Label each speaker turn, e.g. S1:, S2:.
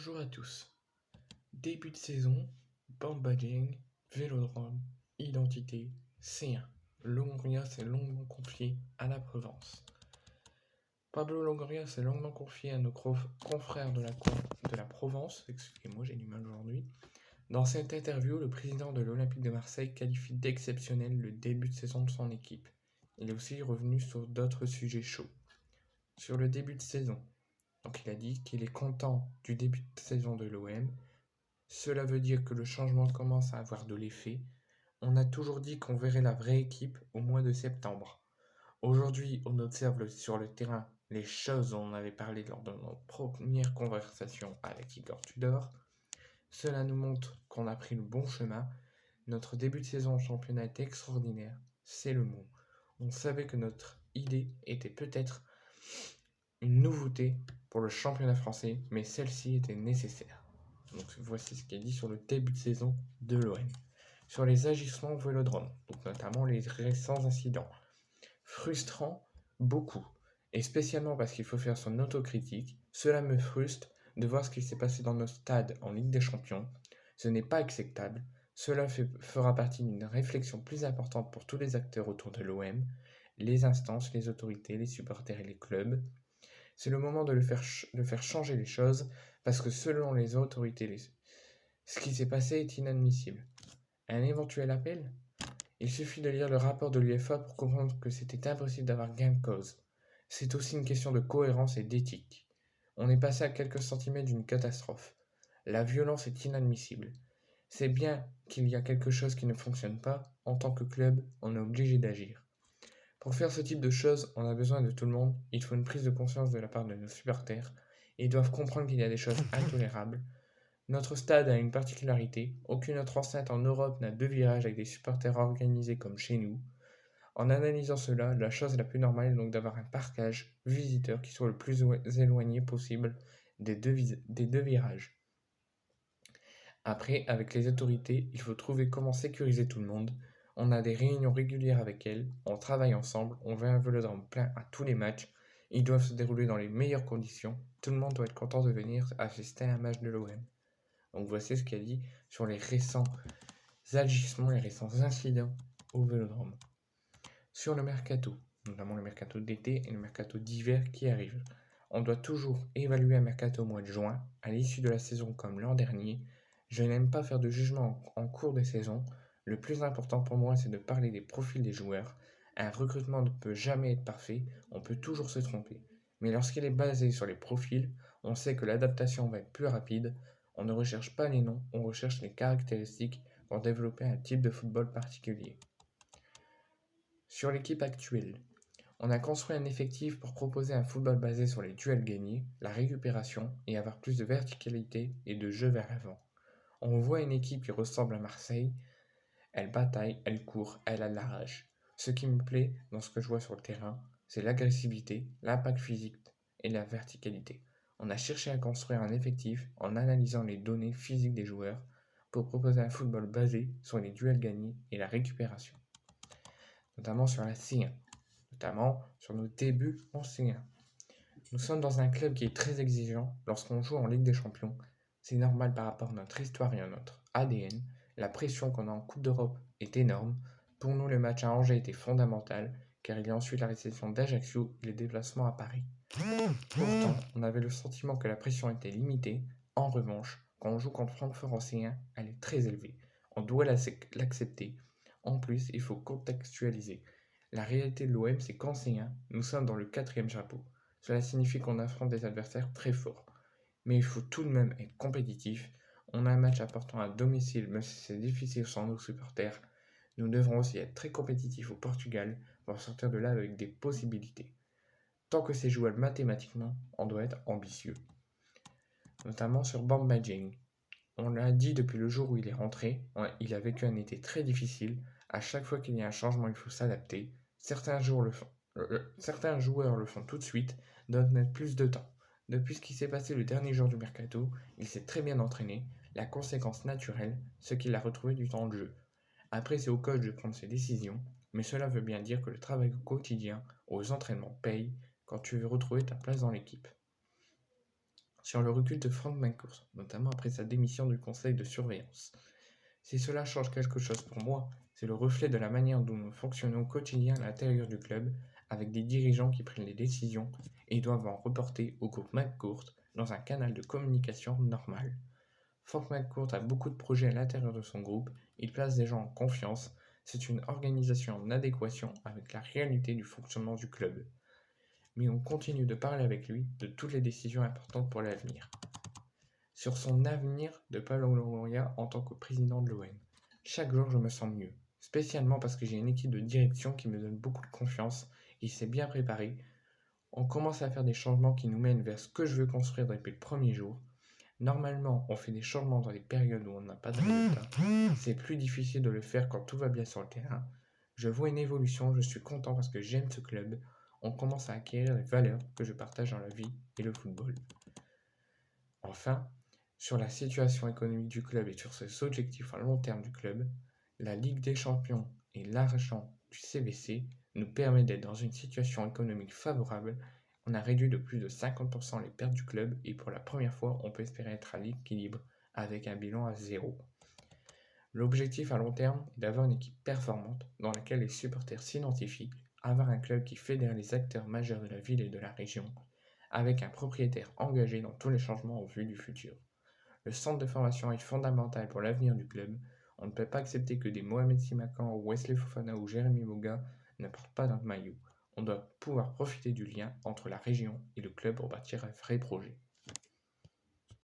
S1: Bonjour à tous. Début de saison, Bambadjing, Vélodrome, Identité, C1. Longoria s'est longuement confié à la Provence. Pablo Longoria s'est longuement confié à nos confrères de la Provence, excusez-moi j'ai du mal aujourd'hui. Dans cette interview, le président de l'Olympique de Marseille qualifie d'exceptionnel le début de saison de son équipe. Il est aussi revenu sur d'autres sujets chauds. Sur le début de saison, donc il a dit qu'il est content du début de saison de l'OM. Cela veut dire que le changement commence à avoir de l'effet. On a toujours dit qu'on verrait la vraie équipe au mois de septembre. Aujourd'hui, on observe sur le terrain les choses dont on avait parlé lors de notre première conversation avec Igor Tudor. Cela nous montre qu'on a pris le bon chemin. Notre début de saison en championnat est extraordinaire, c'est le mot. On savait que notre idée était peut-être une nouveauté pour le championnat français, mais celle-ci était nécessaire. Donc voici ce qui est dit sur le début de saison de l'OM. Sur les agissements au Vélodrome, donc notamment les récents incidents. Frustrant, beaucoup. Et spécialement parce qu'il faut faire son autocritique, cela me frustre de voir ce qui s'est passé dans nos stades en Ligue des Champions. Ce n'est pas acceptable. Cela fera partie d'une réflexion plus importante pour tous les acteurs autour de l'OM, les instances, les autorités, les supporters et les clubs. C'est le moment de faire changer les choses, parce que selon les autorités, ce qui s'est passé est inadmissible. Un éventuel appel? Il suffit de lire le rapport de l'UEFA pour comprendre que c'était impossible d'avoir gain de cause. C'est aussi une question de cohérence et d'éthique. On est passé à quelques centimètres d'une catastrophe. La violence est inadmissible. C'est bien qu'il y a quelque chose qui ne fonctionne pas. En tant que club, on est obligé d'agir. Pour faire ce type de choses, on a besoin de tout le monde. Il faut une prise de conscience de la part de nos supporters. Ils doivent comprendre qu'il y a des choses intolérables. Notre stade a une particularité. Aucune autre enceinte en Europe n'a 2 virages avec des supporters organisés comme chez nous. En analysant cela, la chose la plus normale est donc d'avoir un parquage visiteur qui soit le plus éloigné possible des deux virages. Après, avec les autorités, il faut trouver comment sécuriser tout le monde. On a des réunions régulières avec elles, on travaille ensemble, on veut un vélodrome plein à tous les matchs. Ils doivent se dérouler dans les meilleures conditions. Tout le monde doit être content de venir assister à un match de l'OM. Donc voici ce qu'elle dit sur les récents agissements, les récents incidents au Vélodrome. Sur le mercato, notamment le mercato d'été et le mercato d'hiver qui arrive. On doit toujours évaluer un mercato au mois de juin, à l'issue de la saison comme l'an dernier. Je n'aime pas faire de jugement en cours de saison. Le plus important pour moi, c'est de parler des profils des joueurs. Un recrutement ne peut jamais être parfait, on peut toujours se tromper. Mais lorsqu'il est basé sur les profils, on sait que l'adaptation va être plus rapide. On ne recherche pas les noms, on recherche les caractéristiques pour développer un type de football particulier. Sur l'équipe actuelle, on a construit un effectif pour proposer un football basé sur les duels gagnés, la récupération et avoir plus de verticalité et de jeu vers l'avant. On voit une équipe qui ressemble à Marseille, elle bataille, elle court, elle a de la rage. Ce qui me plaît dans ce que je vois sur le terrain, c'est l'agressivité, l'impact physique et la verticalité. On a cherché à construire un effectif en analysant les données physiques des joueurs pour proposer un football basé sur les duels gagnés et la récupération, notamment sur la C1, notamment sur nos débuts en C1. Nous sommes dans un club qui est très exigeant lorsqu'on joue en Ligue des Champions. C'est normal par rapport à notre histoire et à notre ADN. La pression qu'on a en Coupe d'Europe est énorme. Pour nous, le match à Angers était fondamental, car il y a ensuite la réception d'Ajaccio et les déplacements à Paris. Pourtant, on avait le sentiment que la pression était limitée. En revanche, quand on joue contre Francfort en C1, elle est très élevée. On doit l'accepter. En plus, il faut contextualiser. La réalité de l'OM, c'est qu'en C1, nous sommes dans le 4e chapeau. Cela signifie qu'on affronte des adversaires très forts. Mais il faut tout de même être compétitif. On a un match important à domicile, même si c'est difficile sans nos supporters. Nous devrons aussi être très compétitifs au Portugal pour sortir de là avec des possibilités. Tant que c'est jouable mathématiquement, on doit être ambitieux. Notamment sur Bambadjing. On l'a dit depuis le jour où il est rentré, il a vécu un été très difficile. À chaque fois qu'il y a un changement, il faut s'adapter. Certains joueurs le font tout de suite, d'autres mettent plus de temps. Depuis ce qui s'est passé le dernier jour du mercato, il s'est très bien entraîné. La conséquence naturelle, c'est qu'il a retrouvé du temps de jeu. Après, c'est au coach de prendre ses décisions, mais cela veut bien dire que le travail au quotidien, aux entraînements paye quand tu veux retrouver ta place dans l'équipe. sur le recul de Frank McCourt, notamment après sa démission du conseil de surveillance. Si cela change quelque chose pour moi, c'est le reflet de la manière dont nous fonctionnons au quotidien à l'intérieur du club, avec des dirigeants qui prennent les décisions et doivent en reporter au groupe McCourt dans un canal de communication normal. Frank McCourt a beaucoup de projets à l'intérieur de son groupe, il place des gens en confiance, c'est une organisation en adéquation avec la réalité du fonctionnement du club. Mais on continue de parler avec lui de toutes les décisions importantes pour l'avenir. Sur son avenir de Paulo Longoria en tant que président de l'OM. Chaque jour, je me sens mieux, spécialement parce que j'ai une équipe de direction qui me donne beaucoup de confiance et s'est bien préparée. On commence à faire des changements qui nous mènent vers ce que je veux construire depuis le premier jour. Normalement, on fait des changements dans les périodes où on n'a pas de résultats. C'est plus difficile de le faire quand tout va bien sur le terrain. Je vois une évolution, je suis content parce que j'aime ce club. On commence à acquérir les valeurs que je partage dans la vie et le football. Enfin, sur la situation économique du club et sur ses objectifs à long terme du club, la Ligue des Champions et l'argent du CVC nous permet d'être dans une situation économique favorable. On a réduit de plus de 50% les pertes du club et pour la première fois, on peut espérer être à l'équilibre avec un bilan à zéro. L'objectif à long terme est d'avoir une équipe performante dans laquelle les supporters s'identifient, avoir un club qui fédère les acteurs majeurs de la ville et de la région, avec un propriétaire engagé dans tous les changements en vue du futur. Le centre de formation est fondamental pour l'avenir du club. On ne peut pas accepter que des Mohamed Simakan, Wesley Fofana ou Jérémy Boga ne portent pas notre maillot. On doit pouvoir profiter du lien entre la région et le club pour bâtir un vrai projet.